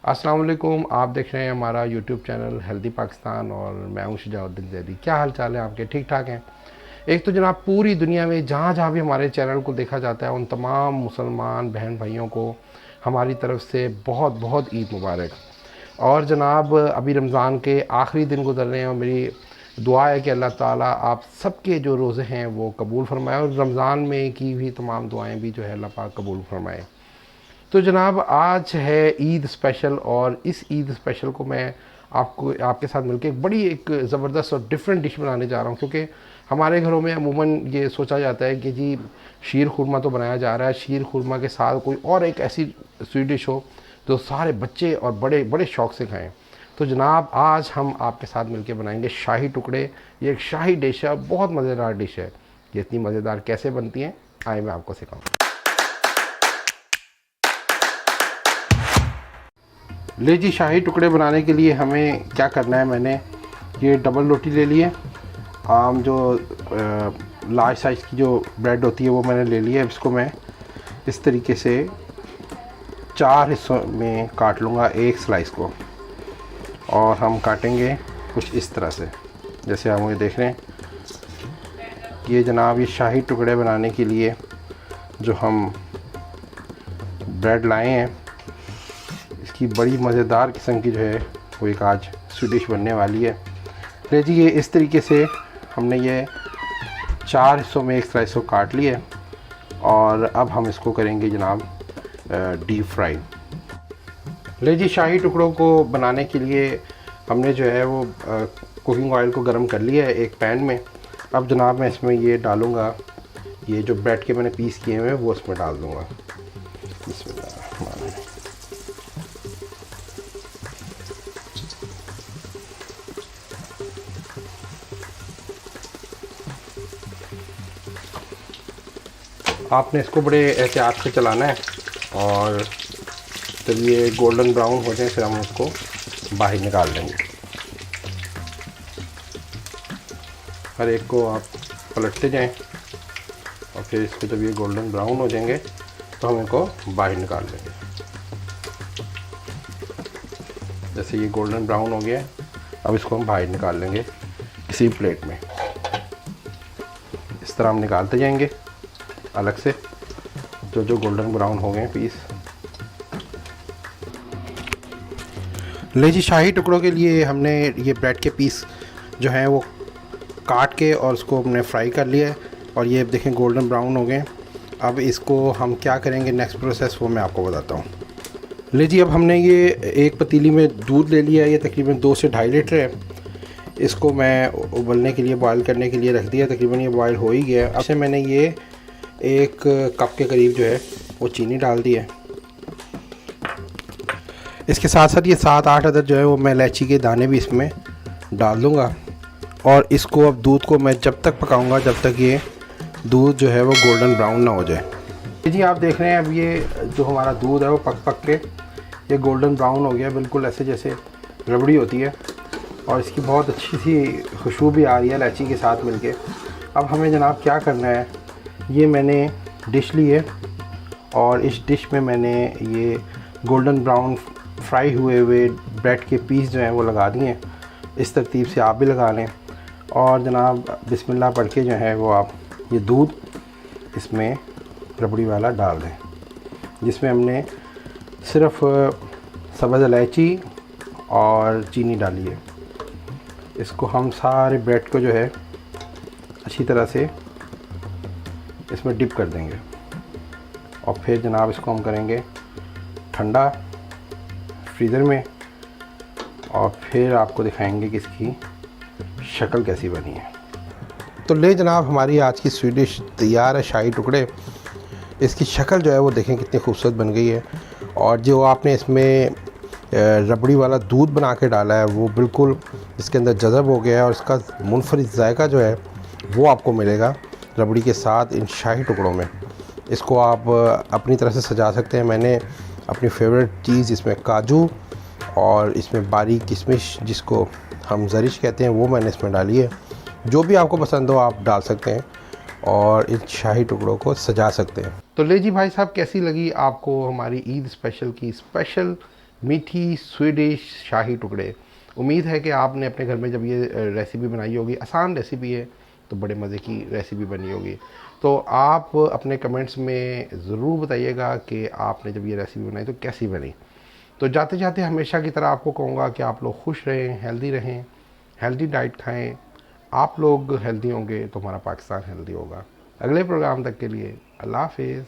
अस्सलाम वालेकुम। आप देख रहे हैं हमारा यूट्यूब चैनल हेल्दी पाकिस्तान और मैं हूं शुजाउद्दीन ज़ैदी। क्या हाल चाल है आपके? ठीक ठाक हैं? एक तो जनाब पूरी दुनिया में जहाँ जहाँ भी हमारे चैनल को देखा जाता है उन तमाम मुसलमान बहन भाइयों को हमारी तरफ से बहुत बहुत ईद मुबारक। और जनाब अभी रमज़ान के आखिरी दिन गुजर रहे हैं और मेरी दुआ है कि अल्लाह ताला आप सबके जो रोज़े हैं वो कबूल फरमाए और रमज़ान में की हुई तमाम दुआएं भी जो है अल्लाह पाक कबूल फरमाए। तो जनाब आज है ईद स्पेशल और इस ईद स्पेशल को मैं आपके साथ मिलकर एक ज़बरदस्त और डिफरेंट डिश बनाने जा रहा हूँ, क्योंकि हमारे घरों में अमूमन ये सोचा जाता है कि जी शीर खुरमा तो बनाया जा रहा है, शीर खुरमा के साथ कोई और एक ऐसी स्वीट डिश हो जो सारे बच्चे और बड़े बड़े शौक़ से खाएँ। तो जनाब आज हम आपके साथ मिलकर बनाएंगे शाही टुकड़े। ये एक शाही डिश है, बहुत मज़ेदार डिश है। ये इतनी मज़ेदार कैसे बनती हैं आइए मैं आपको सिखाऊँ। ले जी, शाही टुकड़े बनाने के लिए हमें क्या करना है, मैंने ये डबल रोटी ले ली है। आम जो लार्ज साइज़ की जो ब्रेड होती है वो मैंने ले लिया है। इसको मैं इस तरीके से 4 हिस्सों में काट लूँगा एक स्लाइस को, और हम काटेंगे कुछ इस तरह से जैसे आप मुझे देख रहे हैं। ये जनाब ये शाही टुकड़े बनाने के लिए जो हम ब्रेड लाए हैं, इसकी बड़ी मज़ेदार किस्म की जो है वो एक आज स्वीट डिश बनने वाली है। ले जी, ये इस तरीके से हमने ये 4 हिस्सों में एक स्लाइस को काट लिया और अब हम इसको करेंगे जनाब डीप फ्राई। ले जी, शाही टुकड़ों को बनाने के लिए हमने जो है वो कुकिंग ऑयल को गर्म कर लिया है एक पैन में। अब जनाब मैं इसमें ये डालूँगा, ये जो ब्रेड के मैंने पीस किए हुए हैं वो इसमें डाल दूँगा। बिस्मिल्लाह। आपने इसको बड़े एहतियात से चलाना है और जब ये गोल्डन ब्राउन हो जाए फिर हम उसको बाहर निकाल लेंगे। हर एक को आप पलटते जाएं और फिर इसको जब ये गोल्डन ब्राउन हो जाएंगे तो हम इनको बाहर निकाल लेंगे। जैसे ये गोल्डन ब्राउन हो गया है, अब इसको हम बाहर निकाल लेंगे किसी प्लेट में। इस तरह हम निकालते जाएंगे अलग से जो गोल्डन ब्राउन हो गए पीस। ले जी, शाही टुकड़ों के लिए हमने ये ब्रेड के पीस जो हैं वो काट के और उसको हमने फ्राई कर लिया है और ये देखें गोल्डन ब्राउन हो गए। अब इसको हम क्या करेंगे, नेक्स्ट प्रोसेस वो मैं आपको बताता हूँ। ले जी, अब हमने ये एक पतीली में दूध ले लिया है, ये तकरीबन 2 से 2.5 लीटर है। इसको मैं उबलने के लिए, बॉयल करने के लिए रख दिया। तकरीबन ये बॉयल हो ही गया। अब से मैंने ये 1 कप के करीब जो है वो चीनी डाल दी है। इसके साथ साथ ये 7-8 अदद जो है वो मैं इलायची के दाने भी इसमें डाल दूँगा और इसको अब दूध को मैं जब तक पकाऊंगा जब तक ये दूध जो है वो गोल्डन ब्राउन ना हो जाए। जी, आप देख रहे हैं अब ये जो हमारा दूध है वो पक पक के ये गोल्डन ब्राउन हो गया, बिल्कुल ऐसे जैसे रबड़ी होती है और इसकी बहुत अच्छी सी खुशबू भी आ रही है इलायची के साथ मिलके। अब हमें जनाब क्या करना है, ये मैंने डिश ली है और इस डिश में मैंने ये गोल्डन ब्राउन फ्राई हुए ब्रेड के पीस जो हैं वो लगा दिए हैं। इस तरतीब से आप भी लगा लें और जनाब बिस्मिल्लाह पढ़ के जो है वो आप ये दूध इसमें रबड़ी वाला डाल दें, जिसमें हमने सिर्फ़ सब्ज़ इलायची और चीनी डाली है। इसको हम सारे ब्रेड को जो है अच्छी तरह से इसमें डिप कर देंगे और फिर जनाब इसको हम करेंगे ठंडा फ्रीज़र में और फिर आपको दिखाएंगे कि इसकी शक्ल कैसी बनी है। तो ले जनाब, हमारी आज की स्वीट डिश तैयार है, शाही टुकड़े। इसकी शक्ल जो है वो देखें कितनी खूबसूरत बन गई है और जो आपने इसमें रबड़ी वाला दूध बना के डाला है वो बिल्कुल इसके अंदर जज़ब हो गया है और इसका मुनफरिद जायका जो है वो आपको मिलेगा रबड़ी के साथ इन शाही टुकड़ों में। इसको आप अपनी तरह से सजा सकते हैं। मैंने अपनी फेवरेट चीज़ इसमें काजू और इसमें बारीक किशमिश जिसको हम ज़रिश कहते हैं वो मैंने इसमें डाली है। जो भी आपको पसंद हो आप डाल सकते हैं और इन शाही टुकड़ों को सजा सकते हैं। तो ले जी भाई साहब, कैसी लगी आपको हमारी ईद स्पेशल की स्पेशल मीठी स्वीडिश शाही टुकड़े। उम्मीद है कि आपने अपने घर में जब ये रेसिपी बनाई होगी, आसान रेसिपी है तो बड़े मज़े की रेसिपी बनी होगी। तो आप अपने कमेंट्स में ज़रूर बताइएगा कि आपने जब ये रेसिपी बनाई तो कैसी बनी। तो जाते जाते हमेशा की तरह आपको कहूँगा कि आप लोग खुश रहें, हेल्दी रहें, हेल्दी डाइट खाएं। आप लोग हेल्दी होंगे तो हमारा पाकिस्तान हेल्दी होगा। अगले प्रोग्राम तक के लिए अल्लाह हाफिज़।